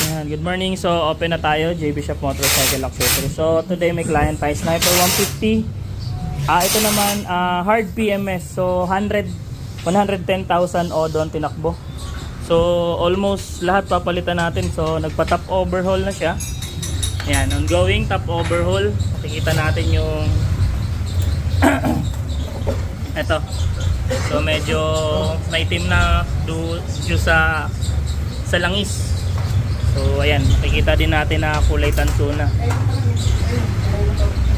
Ayan, good morning. So, open na tayo. JB Shop Motorcycle Accessories. So, today may client tayo. Sniper 150. Ito naman, hard PMS. So, 110,000 odon tinakbo. So, almost lahat papalitan natin. So, nagpa-top overhaul na siya. Ayan, ongoing top overhaul. Makikita natin yung ito. So, medyo maitim na due sa langis. So ayan, makikita din natin na kulay tanso na.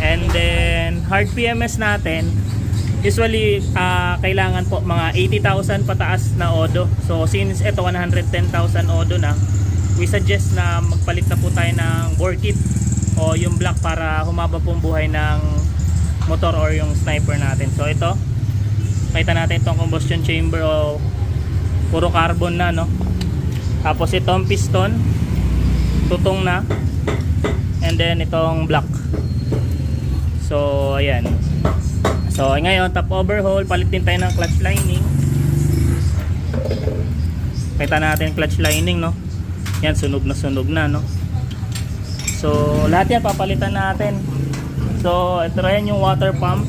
And then hard PMS natin, usually kailangan po mga 80,000 pataas na odo. So since ito 110,000 odo na, we suggest na magpalit na po tayo ng bore kit o yung black para humaba pong buhay ng motor or yung sniper natin. So ito, makita natin itong combustion chamber o puro carbon na, no? Tapos itong piston tutong na, and then itong black. So ayan. So ngayon top overhaul, palit din tayo ng clutch lining. Kita natin clutch lining, no? Yan, sunog na, no? So lahat yan papalitan natin. So ito rin yung water pump.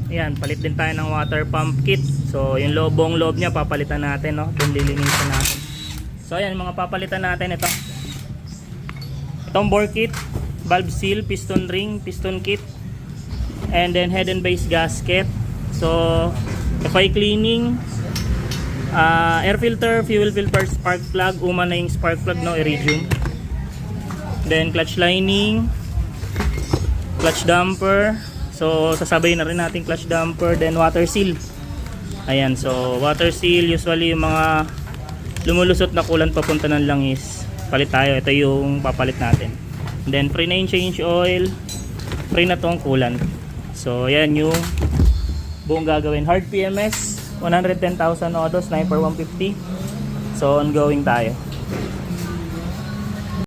Ayan, palit din tayo ng water pump kit. So yung lobong loob niya papalitan natin, no? Then lilinisin natin. So ayan, mga papalitan natin ito. Itong bore kit, valve seal, piston ring, piston kit, and then head and base gasket. So FI cleaning, air filter, fuel filter, spark plug, uma na yung spark plug, no, iridium. Then clutch lining, clutch damper. So sasabay na rin natin clutch damper, then water seal. Ayan, so water seal, usually yung mga lumulusot na coolant papunta ng langis, palit tayo. Ito yung papalit natin. And then pre na yung change oil, pre na tong coolant. So ayan yung buong gagawin. Hard PMS 110,000 odo, sniper 150. So ongoing tayo.